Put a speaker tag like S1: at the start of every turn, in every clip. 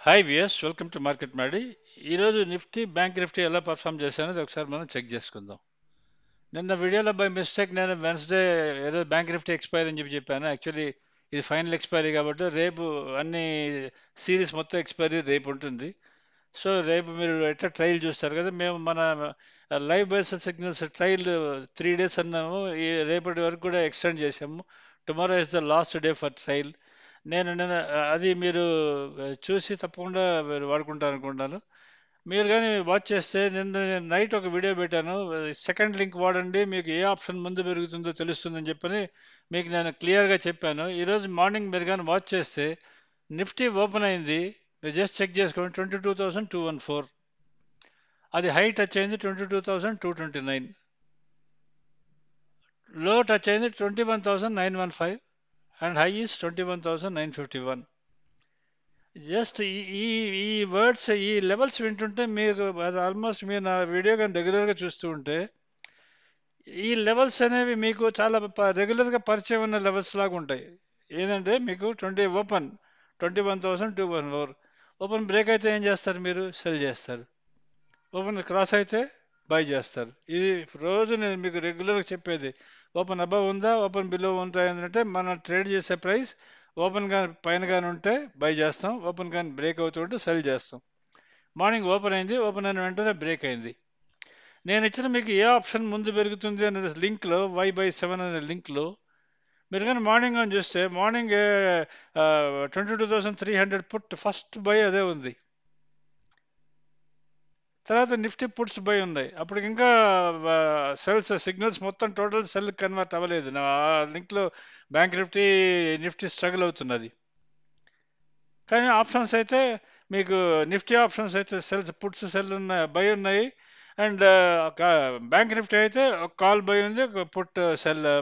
S1: Hi viewers, welcome to market Maddy. ఈరోజు Nifty bank Nifty ఎలా perform చేశానది ఒకసారి మనం చెక్ చేసుకుందాం. నిన్న వీడియోలో బై మిస్టేక్ నేను వెన్స్డే ఏదో బ్యాంక్ నిఫ్టీ ఎక్స్పైరీ అని చెప్పాను. యాక్చువల్లీ ఇది ఫైనల్ ఎక్స్పైరీ కాబట్టి రేపు అన్ని సిరీస్ మొత్తం ఎక్స్పైరీ రేపు ఉంటుంది. సో రేపు మీరు ఎట్లా ట్రయల్ చూస్తారు కదా, మేము మన live based signals trial 3 days అన్నాము. ఈ రేపటి వరకు కూడా ఎక్స్టెండ్ చేసాము. Tomorrow is the last day for trial. నేను అది మీరు చూసి తప్పకుండా మీరు వాడుకుంటారు అనుకుంటాను. మీరు కానీ వాచ్ చేస్తే నిన్న నైట్ ఒక వీడియో పెట్టాను. సెకండ్ లింక్ వాడండి, మీకు ఏ ఆప్షన్ ముందు పెరుగుతుందో తెలుస్తుందని చెప్పని మీకు నేను క్లియర్గా చెప్పాను. ఈరోజు మార్నింగ్ మీరు కానీ వాచ్ చేస్తే నిఫ్టీ ఓపెన్ అయింది. మీరు జస్ట్ చెక్ చేసుకోండి, 22,214. అది హై టచ్ అయింది 22,229. లో టచ్ అయింది 21,915 అండ్ హై ఈస్ 21,951. జస్ట్ ఈ ఈ ఈ వర్డ్స్, ఈ లెవెల్స్ వింటుంటే మీకు అది ఆల్మోస్ట్ మీరు నా వీడియో కానీ రెగ్యులర్గా చూస్తూ ఉంటే ఈ లెవెల్స్ అనేవి మీకు చాలా రెగ్యులర్గా పరిచయం ఉన్న లెవెల్స్ లాగా ఉంటాయి. ఏంటంటే మీకు ఓపెన్ 21,214. ఓపెన్ బ్రేక్ అయితే ఏం చేస్తారు? మీరు సెల్ చేస్తారు. ఓపెన్ క్రాస్ అయితే బై చేస్తారు. ఇది రోజు నేను మీకు రెగ్యులర్గా చెప్పేది. ఓపెన్ అబవ్ ఉందా, ఓపెన్ బిలో ఉందా ఏంటంటే మనం ట్రేడ్ చేసే ప్రైస్ ఓపెన్ కానీ పైన కానీ ఉంటే బై చేస్తాం, ఓపెన్ కానీ బ్రేక్ అవుతుంటే సెల్ చేస్తాం. మార్నింగ్ ఓపెన్ అయింది, ఓపెన్ అయిన వెంటనే బ్రేక్ అయింది. నేను ఇచ్చిన మీకు ఏ ఆప్షన్ ముందు పెరుగుతుంది అనే లింక్లో Y/7 అనే లింక్లో మీరు కానీ మార్నింగ్ అని చూస్తే మార్నింగ్ 22,300 పుట్ ఫస్ట్ బై అదే ఉంది. తర్వాత నిఫ్టీ పుట్స్ బై ఉన్నాయి. అప్పటికి ఇంకా సెల్స్ సిగ్నల్స్ మొత్తం టోటల్ సెల్ కన్వర్ట్ అవ్వలేదు. ఆ లింక్లో బ్యాంక్ నిఫ్టీ స్ట్రగుల్ అవుతున్నది. కానీ ఆప్షన్స్ అయితే మీకు నిఫ్టీ ఆప్షన్స్ అయితే సెల్స్ పుట్స్ సెల్ ఉన్నాయి, బై ఉన్నాయి. అండ్ బ్యాంక్ నిఫ్టీ అయితే ఒక కాల్ బై ఉంది, ఒక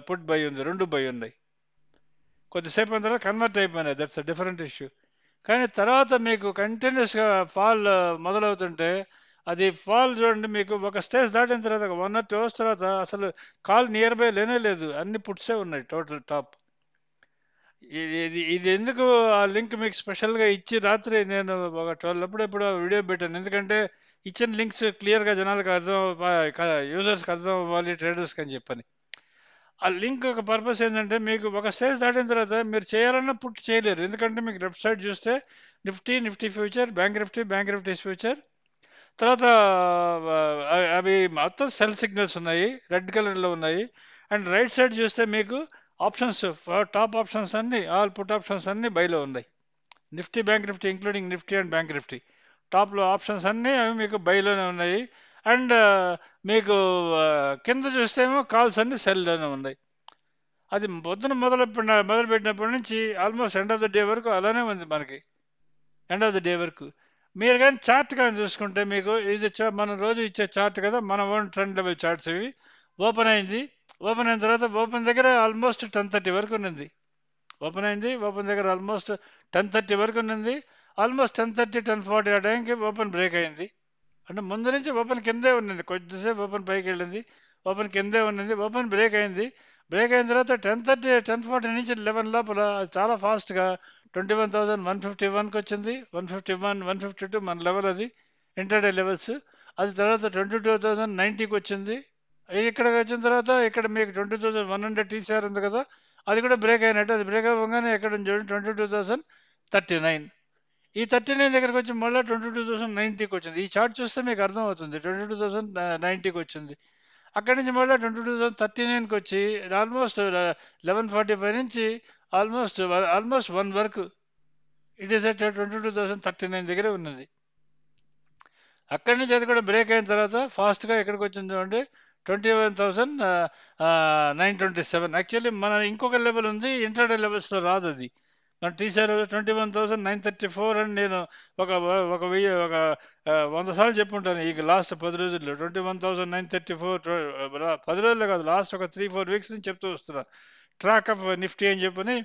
S1: పుట్ బై ఉంది, రెండు బై ఉన్నాయి. కొద్దిసేపు అయిన తర్వాత కన్వర్ట్ అయిపోయినాయి. That's a different issue. కానీ తర్వాత మీకు కంటిన్యూస్గా ఫాల్ మొదలవుతుంటే అది ఫాల్ చూడండి, మీకు ఒక స్టేజ్ దాటిన తర్వాత 1 or 2 hours తర్వాత అసలు కాల్ నియర్ బై లేనే లేదు, అన్ని పుట్సే ఉన్నాయి టోటల్ టాప్. ఇది ఇది ఎందుకు ఆ లింక్ మీకు స్పెషల్గా ఇచ్చి రాత్రి నేను ఒక 12 అప్పుడెప్పుడు వీడియో పెట్టాను. ఎందుకంటే ఇచ్చిన లింక్స్ క్లియర్గా జనాలకు యూజర్స్కి అర్థం అవ్వాలి, ట్రేడర్స్కి అని చెప్పని. ఆ లింక్ ఒక పర్పస్ ఏంటంటే మీకు ఒక స్టేజ్ దాటిన తర్వాత మీరు చేయాలన్నా పుట్ చేయలేరు. ఎందుకంటే మీకు లెఫ్ట్ సైడ్ చూస్తే Nifty future, bank Nifty future, తర్వాత అవి మొత్తం సెల్ సిగ్నల్స్ ఉన్నాయి, రెడ్ కలర్లో ఉన్నాయి. అండ్ రైట్ సైడ్ చూస్తే మీకు ఆప్షన్స్, టాప్ ఆప్షన్స్ అన్ని, ఆల్ పుట్ ఆప్షన్స్ అన్ని బైలో ఉన్నాయి. Bank Nifty including Nifty and bank Nifty టాప్లో ఆప్షన్స్ అన్నీ అవి మీకు బైలోనే ఉన్నాయి. అండ్ మీకు కింద చూస్తేమో కాల్స్ అన్ని సెల్లోనే ఉన్నాయి. అది పొద్దున మొదలుపెట్టినప్పటి నుంచి almost end of the day వరకు అలానే ఉంది మనకి. ఎండ్ ఆఫ్ ద డే వరకు మీరు కానీ చార్ట్ కానీ చూసుకుంటే మీకు ఇది మనం రోజు ఇచ్చే చార్ట్ కదా, మన ఓన్ ట్రెండ్ లెవెల్ చార్ట్స్ ఇవి. ఓపెన్ అయింది, ఓపెన్ అయిన తర్వాత ఓపెన్ దగ్గర ఆల్మోస్ట్ 10:30 వరకు ఉన్నది. ఓపెన్ అయింది, ఓపెన్ దగ్గర ఆల్మోస్ట్ 10:30 వరకు ఉన్నది. ఆల్మోస్ట్ 10:30, 10:40 ఆ టైంకి ఓపెన్ బ్రేక్ అయింది. అంటే ముందు నుంచి ఓపెన్ కిందే ఉన్నది, కొద్దిసేపు ఓపెన్ పైకి వెళ్ళింది, ఓపెన్ కిందే ఉన్నది, ఓపెన్ బ్రేక్ అయింది. బ్రేక్ అయిన తర్వాత 10:30, 10:40 నుంచి 11 లోపల చాలా ఫాస్ట్గా 21,151కి వచ్చింది. 151, 152 మన లెవెల్, అది ఇంటర్డే లెవెల్స్. అది తర్వాత 22,090కి వచ్చింది. ఇక్కడికి వచ్చిన తర్వాత ఇక్కడ మీకు 22,100 టీసీఆర్ ఉంది కదా, అది కూడా బ్రేక్ అయినట్టు. అది బ్రేక్ అవ్వగానే ఎక్కడ చూడండి 22,039. ఈ 39 దగ్గరకు వచ్చి మళ్ళీ 22,090కి వచ్చింది. ఈ చార్ట్ చూస్తే మీకు అర్థమవుతుంది. 22,090కి వచ్చింది. అక్కడి నుంచి మళ్ళీ 22,039కి వచ్చి ఆల్మోస్ట్ 11:45 నుంచి ఆల్మోస్ట్ 1 వరకు ఇట్ ఈస్ అట్ 22,039 దగ్గర ఉన్నది. అక్కడి నుంచి అది కూడా బ్రేక్ అయిన తర్వాత ఫాస్ట్గా ఎక్కడికి వచ్చింది చూడండి, 21,927. యాక్చువల్లీ మన ఇంకొక లెవెల్ ఉంది, ఇంటర్డే లెవెల్స్లో రాదు అది. మన టీసీఆర్ 21,934 అని నేను ఒక ఒక 100 సార్లు చెప్పుంటాను ఈ లాస్ట్ 10 రోజుల్లో. 21,934 10 రోజుల్లో కాదు, లాస్ట్ ఒక 3-4 వీక్స్ నుంచి చెప్తూ వస్తున్నా. ట్రాక్ ఆఫ్ నిఫ్టీ అని చెప్పని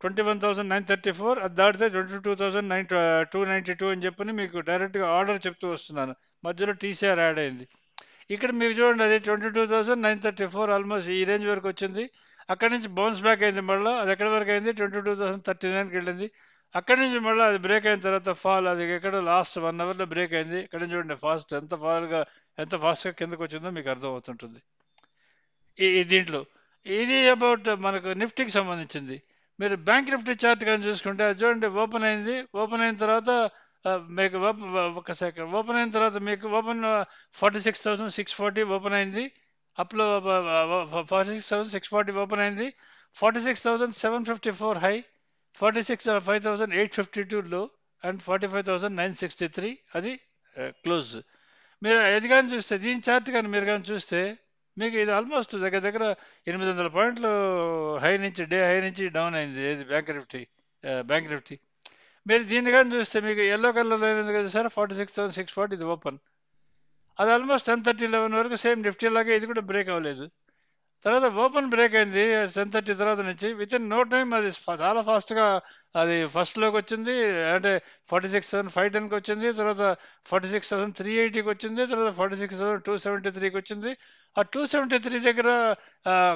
S1: 21,934, అది దాటితే 22,292 అని చెప్పని మీకు డైరెక్ట్గా ఆర్డర్ చెప్తూ వస్తున్నాను. మధ్యలో టీసీఆర్ యాడ్ అయింది. ఇక్కడ మీకు చూడండి, అది 22,934 ఆల్మోస్ట్ ఈ రేంజ్ వరకు వచ్చింది. అక్కడి నుంచి బౌన్స్ బ్యాక్ అయింది, మళ్ళీ అది ఎక్కడి వరకు అయింది 22,039కి వెళ్ళింది. అక్కడి నుంచి మళ్ళీ అది బ్రేక్ అయిన తర్వాత ఫాల్ అది ఎక్కడ లాస్ట్ 1 అవర్లో బ్రేక్ అయింది. ఇక్కడ నుంచి చూడండి ఫాస్ట్ ఎంత ఫాస్ట్గా కిందకు వచ్చిందో మీకు అర్థమవుతుంటుంది. దీంట్లో ఇది అబౌట్ మనకు నిఫ్టీకి సంబంధించింది. మీరు బ్యాంక్ నిఫ్టీ చార్ట్ కానీ చూసుకుంటే అది చూడండి ఓపెన్ అయింది. ఓపెన్ అయిన తర్వాత మీకు ఒక సెకండ్ ఓపెన్ అయిన తర్వాత మీకు ఓపెన్ 46,640 ఓపెన్ అయింది. అప్లో 46,640 ఓపెన్ అయింది. 46,754 హై, 5,852 లో, అండ్ 45,963 అది క్లోజ్. మీరు ఇది కానీ చూస్తే దీని చార్ట్ కానీ మీరు కానీ చూస్తే మీకు ఇది ఆల్మోస్ట్ దగ్గర దగ్గర 800 పాయింట్లు హై నుంచి డౌన్ అయింది. ఏది బ్యాంక్ నిఫ్టీ. మీరు దీన్ని కానీ చూస్తే మీకు ఎల్లో కలర్లో అయినది కదా సార్, 46,640 ఇది ఓపెన్. అది ఆల్మోస్ట్ 10:30, 11 వరకు సేమ్ నిఫ్టీ లాగే ఇది కూడా బ్రేక్ అవ్వలేదు. తర్వాత ఓపెన్ బ్రేక్ అయింది 10:30 తర్వాత నుంచి. విత్ ఇన్ నో టైం అది చాలా ఫాస్ట్గా అది ఫస్ట్లోకి వచ్చింది. అంటే 46,510కి వచ్చింది, తర్వాత 46,380కి వచ్చింది, తర్వాత 46,273కి వచ్చింది. ఆ 273 దగ్గర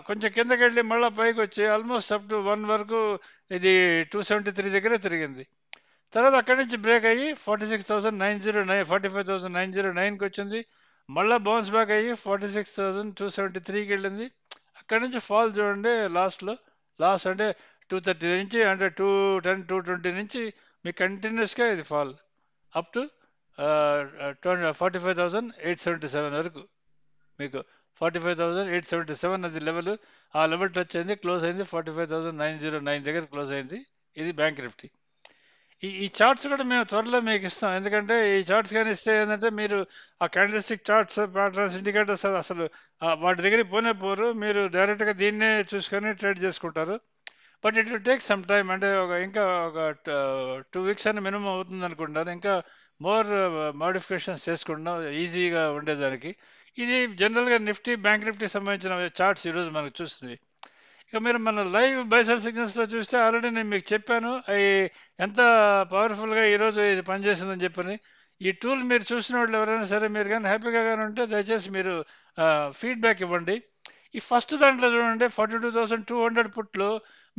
S1: కొంచెం కిందకి వెళ్ళి మళ్ళీ పైకి వచ్చి ఆల్మోస్ట్ అప్ టు 1 వరకు ఇది 273 దగ్గరే తిరిగింది. తర్వాత అక్కడి నుంచి బ్రేక్ అయ్యి 45,909కి వచ్చింది. మళ్ళీ బౌన్స్ బ్యాక్ అయ్యి 46,273కి వెళ్ళింది. అక్కడి నుంచి ఫాల్ చూడండి లాస్ట్ అంటే 230 నుంచి అంటే 210, 220 నుంచి మీకు కంటిన్యూస్గా ఇది ఫాల్ అప్ టు 45,877 వరకు. మీకు 45,877 అది లెవెల్. ఆ లెవెల్ టచ్ అయింది, క్లోజ్ అయింది 45,909 దగ్గర క్లోజ్ అయింది. ఇది బ్యాంక్ నిఫ్టీ. ఈ చార్ట్స్ కూడా మేము త్వరలో మీకు ఇస్తాం. ఎందుకంటే ఈ చార్ట్స్ కానీ ఇస్తే ఏంటంటే మీరు ఆ క్యాండిల్స్టిక్ చార్ట్స్, ప్యాటర్న్స్, ఇండికేటర్స్ అసలు వాటి దగ్గరికి పోరు. మీరు డైరెక్ట్గా దీన్నే చూసుకొని ట్రేడ్ చేసుకుంటారు. But it will take some time. అంటే ఇంకా ఒక 2 వీక్స్ అని మినిమం అవుతుంది అనుకుంటాను. ఇంకా మోర్ మోడిఫికేషన్స్ చేసుకుంటున్నాం ఈజీగా ఉండేదానికి. ఇది జనరల్గా బ్యాంక్ నిఫ్టీ సంబంధించిన చార్ట్స్ ఈరోజు మనకు చూస్తుంది. ఇక మీరు మన లైవ్ బైసల్ సిగ్నల్స్లో చూస్తే ఆల్రెడీ నేను మీకు చెప్పాను అవి ఎంత పవర్ఫుల్గా ఈరోజు ఇది పనిచేసిందని చెప్పని. ఈ టూల్ మీరు చూసిన వాళ్ళు ఎవరైనా సరే మీరు కానీ హ్యాపీగా కానీ ఉంటే దయచేసి మీరు ఫీడ్బ్యాక్ ఇవ్వండి. ఈ ఫస్ట్ దాంట్లో చూడండి 42,200 పుట్లో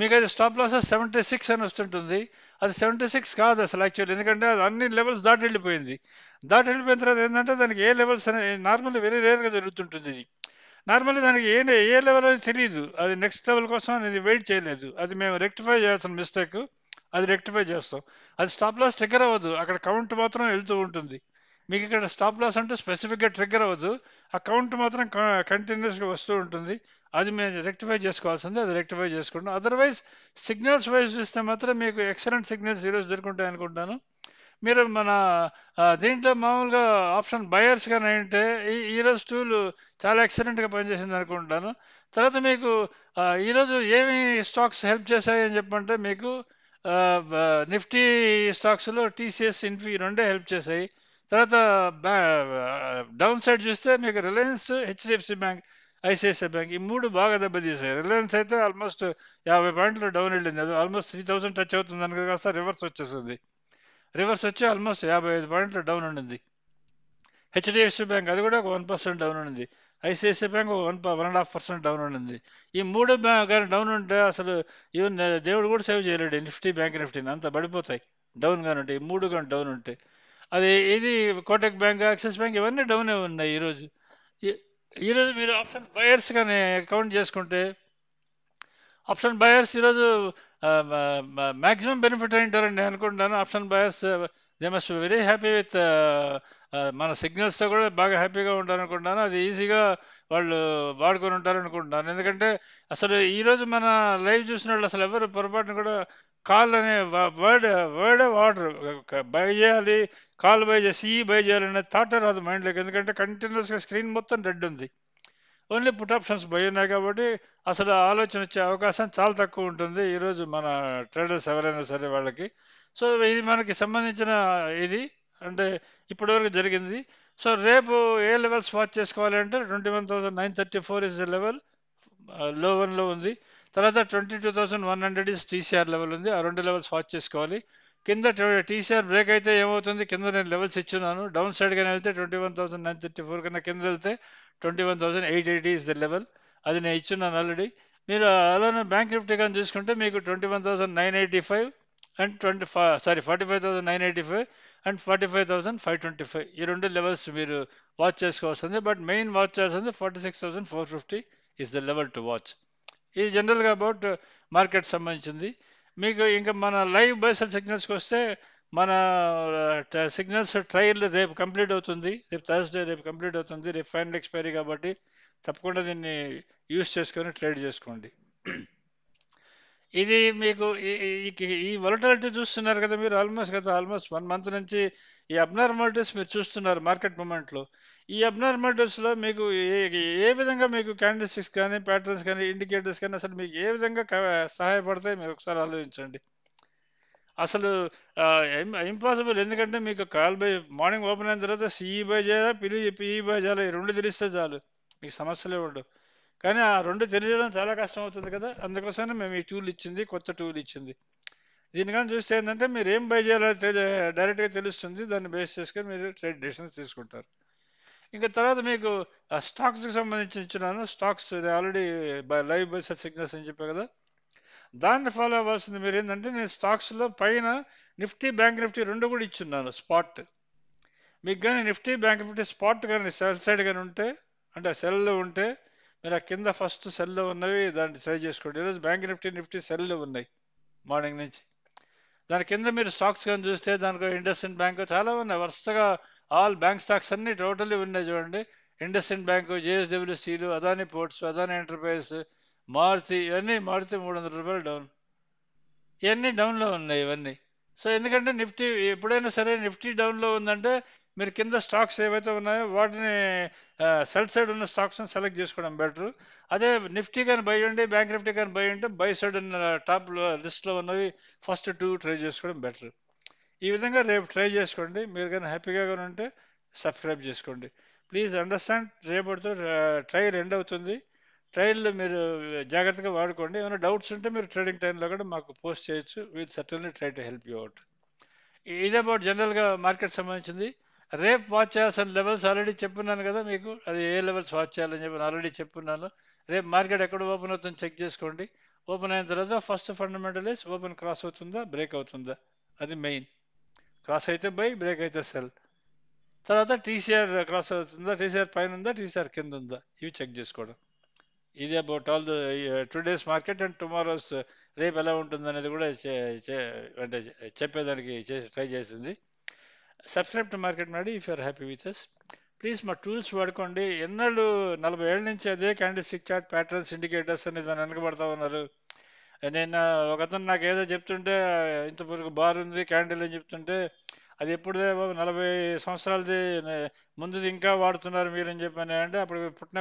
S1: మీకు అది స్టాప్ లాస్ 76 అని వస్తుంటుంది. అది 76 కాదు అసలు యాక్చువల్లీ, ఎందుకంటే అది అన్ని లెవెల్స్ దాటి వెళ్ళిపోయింది. దాటి వెళ్ళిపోయిన తర్వాత ఏంటంటే దానికి ఏ లెవెల్స్ అనే నార్మల్ వెరీ రేర్గా జరుగుతుంటుంది. ఇది నార్మల్లీ దానికి ఏ లెవెల్ అనేది తెలియదు. అది నెక్స్ట్ లెవెల్ కోసం అనేది వెయిట్ చేయలేదు. అది మేము రెక్టిఫై చేయాల్సిన మిస్టేక్, అది రెక్టిఫై చేస్తాం. అది స్టాప్ లాస్ ట్రిగ్గర్ అవ్వదు, అక్కడ కౌంట్ మాత్రం వెళ్తూ ఉంటుంది. మీకు ఇక్కడ స్టాప్ లాస్ అంటే స్పెసిఫిక్గా ట్రిగ్గర్ అవ్వదు, ఆ కౌంట్ మాత్రం కంటిన్యూస్గా వస్తూ ఉంటుంది. అది మేము రెక్టిఫై చేసుకోవాల్సింది, అది రెక్టిఫై చేసుకుంటాం. అదర్వైజ్ సిగ్నల్స్ వైజ్ చూస్తే మాత్రం మీకు ఎక్సలెంట్ సిగ్నల్స్ ఈరోజు దొరుకుంటాయి అనుకుంటాను. మీరు మన దీంట్లో మామూలుగా ఆప్షన్ బయర్స్ కానీ అంటే ఈరోజు టూల్ చాలా ఎక్సలెంట్గా పనిచేసింది అనుకుంటాను. తర్వాత మీకు ఈరోజు ఏమి స్టాక్స్ హెల్ప్ చేశాయి అని చెప్పంటే మీకు నిఫ్టీ స్టాక్స్లో టీసీఎస్, ఇన్ఫీ రెండే హెల్ప్ చేశాయి. తర్వాత డౌన్ సైడ్ చూస్తే మీకు Reliance, HDFC bank, ICICI bank, ఈ మూడు బాగా దెబ్బతీసాయి. రిలయన్స్ అయితే ఆల్మోస్ట్ 50 పాయింట్లు డౌన్ వెళ్ళింది. అది ఆల్మోస్ట్ 3,000 టచ్ అవుతుంది అనుకో కాస్త రివర్స్ వచ్చేసింది. రివర్స్ వచ్చి ఆల్మోస్ట్ 55 పాయింట్లు డౌన్ ఉండింది. హెచ్డిఎఫ్సి బ్యాంక్ అది కూడా ఒక 1% డౌన్ ఉండింది. ఐసిఐసిఐ బ్యాంక్ ఒక 1.5% డౌన్ ఉండింది. ఈ మూడు కానీ డౌన్ ఉంటే అసలు ఈవెన్ దేవుడు కూడా సేవ్ చేయలేడు బ్యాంక్ నిఫ్టీని, అంత పడిపోతాయి డౌన్ కానీ ఉంటాయి. ఈ మూడు కానీ డౌన్ ఉంటాయి. అది ఇది కోటక్ బ్యాంక్, యాక్సిస్ బ్యాంక్ ఇవన్నీ డౌనే ఉన్నాయి ఈరోజు. ఈరోజు మీరు ఆప్షన్ బయర్స్ కానీ కౌంట్ చేసుకుంటే ఆప్షన్ బయర్స్ ఈరోజు మ్యాక్సిమం బెనిఫిట్ అయింటారని నేను అనుకుంటాను. Option buyers they must very happy with మన సిగ్నల్స్తో కూడా బాగా హ్యాపీగా ఉంటారనుకుంటాను. అది ఈజీగా వాళ్ళు వాడుకొని ఉంటారనుకుంటున్నాను. ఎందుకంటే అసలు ఈరోజు మన లైవ్ చూసిన వాళ్ళు అసలు ఎవరు పొరపాటున కూడా కాల్ అనే వర్డే వాడరు. బై చేయాలి, కాల్ బై చేసి బై చేయాలనే థాట్ రాదు మైండ్లోకి. ఎందుకంటే కంటిన్యూస్గా స్క్రీన్ మొత్తం రెడ్ ఉంది, ఓన్లీ పుట్ ఆప్షన్స్ బై ఉన్నాయి కాబట్టి అసలు ఆలోచన వచ్చే అవకాశం చాలా తక్కువ ఉంటుంది ఈరోజు మన ట్రేడర్స్ ఎవరైనా సరే వాళ్ళకి. సో ఇది మనకి సంబంధించిన ఇది అంటే ఇప్పటివరకు జరిగింది. సో రేపు ఏ లెవెల్స్ వాచ్ చేసుకోవాలి అంటే 21,934 ఇస్ ద లెవెల్, లో వన్లో ఉంది. తర్వాత 22,100 ఇస్ టీసీఆర్ లెవెల్ ఉంది. ఆ రెండు లెవెల్స్ వాచ్ చేసుకోవాలి. కింద టీసీఆర్ బ్రేక్ అయితే ఏమవుతుంది, కింద నేను లెవెల్స్ ఇచ్చున్నాను. డౌన్ సైడ్ కానీ వెళ్తే 21,934 కన్నా కింద వెళ్తే 21,880 ఇస్ ద లెవెల్, అది నేను ఇచ్చున్నాను ఆల్రెడీ. మీరు అలానే బ్యాంక్ నిఫ్టీ కానీ చూసుకుంటే మీకు 21,985 అండ్ 25 సారీ 45,985 అండ్ 45,525 ఈ రెండు లెవెల్స్ మీరు వాచ్ చేసుకోవాల్సింది. బట్ మెయిన్ వాచ్ చేయాల్సింది 46,450 is the level to watch. ఇది జనరల్గా అబౌట్ మార్కెట్ సంబంధించింది. మీకు ఇంకా మన లైవ్ బైసల్ సిగ్నల్స్కి వస్తే మన సిగ్నల్స్ ట్రయల్ రేపు కంప్లీట్ అవుతుంది. రేపు థర్స్డే రేపు కంప్లీట్ అవుతుంది. రేపు ఫైనల్ ఎక్స్పైరీ కాబట్టి తప్పకుండా దీన్ని యూస్ చేసుకొని ట్రేడ్ చేసుకోండి. ఇది మీకు ఈ వొలటాలిటీ చూస్తున్నారు కదా మీరు, ఆల్మోస్ట్ 1 మంత్ నుంచి ఈ అబ్నార్మాలిటీస్ మీరు చూస్తున్నారు మార్కెట్ మూమెంట్లో. ఈ అబ్నార్మాలిటీస్లో మీకు ఏ విధంగా మీకు క్యాండిల్ స్టిక్స్ కానీ ప్యాటర్న్స్ కానీ ఇండికేటర్స్ కానీ అసలు మీకు ఏ విధంగా సహాయపడతాయి మీరు ఒకసారి ఆలోచించండి. అసలు ఇంపాసిబుల్. ఎందుకంటే మీకు కాల్ బై మార్నింగ్ ఓపెన్ అయిన తర్వాత సిఈ బై చేయాలా పిఈ బై చేయాలా, ఈ రెండు తెలిస్తే చాలు, మీకు సమస్యలే ఉండవు. కానీ ఆ రెండు తెలియడం చాలా కష్టం అవుతుంది కదా, అందుకోసమే మేము ఈ టూల్ ఇచ్చింది, కొత్త టూల్ ఇచ్చింది. దీని కానీ చూస్తే ఏంటంటే మీరు ఏం బై చేయాలో డైరెక్ట్గా తెలుస్తుంది. దాన్ని బేస్ చేసుకొని మీరు ట్రేడ్ డెసిషన్స్ తీసుకుంటారు. ఇంకా తర్వాత మీకు స్టాక్స్కి సంబంధించి ఇచ్చినాను. Stocks already live buy signals అని చెప్పాను కదా, దాన్ని ఫాలో అవ్వాల్సింది మీరు ఏంటంటే, నేను స్టాక్స్లో పైన నిఫ్టీ బ్యాంక్ నిఫ్టీ రెండు కూడా ఇచ్చున్నాను స్పాట్. మీకు కానీ నిఫ్టీ బ్యాంక్ నిఫ్టీ స్పాట్ కానీ సెల్ సైడ్ కానీ ఉంటే, అంటే సెల్లో ఉంటే మీరు ఆ కింద ఫస్ట్ సెల్లో ఉన్నవి దాన్ని ట్రై చేసుకోండి. ఈరోజు బ్యాంక్ నిఫ్టీ నిఫ్టీ సెల్లో ఉన్నాయి మార్నింగ్ నుంచి. దాని కింద మీరు స్టాక్స్ కానీ చూస్తే దానికి ఇండస్ఇండ్ బ్యాంక్ చాలా ఉన్నాయి వరుసగా. ఆల్ బ్యాంక్ స్టాక్స్ అన్ని టోటల్లీ ఉన్నాయి చూడండి. IndusInd bank, JSW steel, Adani Ports, Adani Enterprises, Maruti, ఇవన్నీ మారుతి 300 రూపాయలు డౌన్. ఇవన్నీ డౌన్లో ఉన్నాయి ఇవన్నీ. సో ఎందుకంటే నిఫ్టీ ఎప్పుడైనా సరే నిఫ్టీ డౌన్లో ఉందంటే మీరు కింద స్టాక్స్ ఏవైతే ఉన్నాయో వాటిని సెల్ సైడ్ ఉన్న స్టాక్స్ని సెలెక్ట్ చేసుకోవడం బెటరు. అదే నిఫ్టీ కానీ బై ఉండి బ్యాంక్ నిఫ్టీ కానీ బై ఉంటే బై సైడ్ ఉన్న టాప్ లిస్ట్లో ఉన్నవి ఫస్ట్ టూ ట్రై చేసుకోవడం బెటర్. ఈ విధంగా రేపు ట్రై చేసుకోండి. మీరు కానీ హ్యాపీగా కానీ ఉంటే సబ్స్క్రైబ్ చేసుకోండి. ప్లీజ్ అండర్స్టాండ్, రేపటితో ట్రయల్ ఎండ్ అవుతుంది. ట్రయల్ మీరు జాగ్రత్తగా వాడుకోండి. ఏమైనా డౌట్స్ ఉంటే మీరు ట్రేడింగ్ టైంలో కూడా మాకు పోస్ట్ చేయొచ్చు. Will certainly try to help you out. ఇది అబౌట్ జనరల్గా మార్కెట్ సంబంధించింది. రేపు వాచ్ చేయాల్సిన లెవెల్స్ ఆల్రెడీ చెప్పున్నాను కదా మీకు, అది ఏ లెవెల్స్ వాచ్ చేయాలని చెప్పి ఆల్రెడీ చెప్పున్నాను. రేపు మార్కెట్ ఎక్కడ ఓపెన్ అవుతుందో చెక్ చేసుకోండి. ఓపెన్ అయిన తర్వాత ఫస్ట్ ఫండమెంటల్ ఓపెన్ క్రాస్ అవుతుందా బ్రేక్ అవుతుందా, అది మెయిన్. క్రాస్ అయితే బై, బ్రేక్ అయితే సెల్. తర్వాత టీసీఆర్ క్రాస్ అవుతుందా, టీసీఆర్ పైన ఉందా, టీసీఆర్ కింద ఉందా, ఇవి చెక్ చేసుకోవడం. ఇది about all the today's market and tomorrow's రేపు ఎలా ఉంటుంది అనేది కూడా అంటే చెప్పేదానికి ట్రై చేసింది. Subscribe to market Nadi if you're happy with us. Please మా టూల్స్ వాడుకోండి. ఎన్నాళ్ళు 40 ఏళ్ళ నుంచి అదే candlestick chart patterns indicators అనేది దాన్ని వెనకబడతా ఉన్నారు. నేను ఒకతను నాకు ఏదో చెప్తుంటే, ఇంతవరకు బార్ ఉంది క్యాండిల్ అని చెప్తుంటే, అది ఎప్పుడుదే బాబు 40 సంవత్సరాలది, ముందుది ఇంకా వాడుతున్నారు మీరు అని చెప్పాను. అంటే అప్పుడు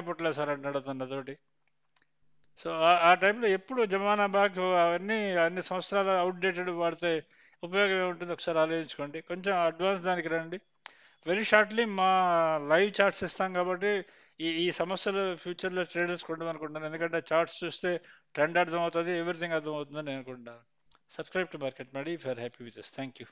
S1: పుట్టలేదు సార్ అంటున్నాడు అతను నాతోటి. సో ఆ టైంలో ఎప్పుడు జమానా బాగ్ అవన్నీ అన్ని సంవత్సరాలు అవుట్డేటెడ్ వాడితే ఉపయోగం ఏముంటుంది ఒకసారి ఆలోచించుకోండి. కొంచెం అడ్వాన్స్ దానికి రండి. వెరీ షార్ట్లీ మా లైవ్ చార్ట్స్ ఇస్తాం కాబట్టి ఈ సమస్యలు ఫ్యూచర్లో ట్రేడర్స్ కొంటామనుకుంటున్నాను. ఎందుకంటే చార్ట్స్ చూస్తే ట్రెండ్ అర్థమవుతుంది, ఎవ్రీథింగ్ అర్థమవుతుందని నేను అనుకుంటున్నాను. సబ్స్క్రైబ్ టు మార్కెట్ మరి if you're happy with us. Thank you.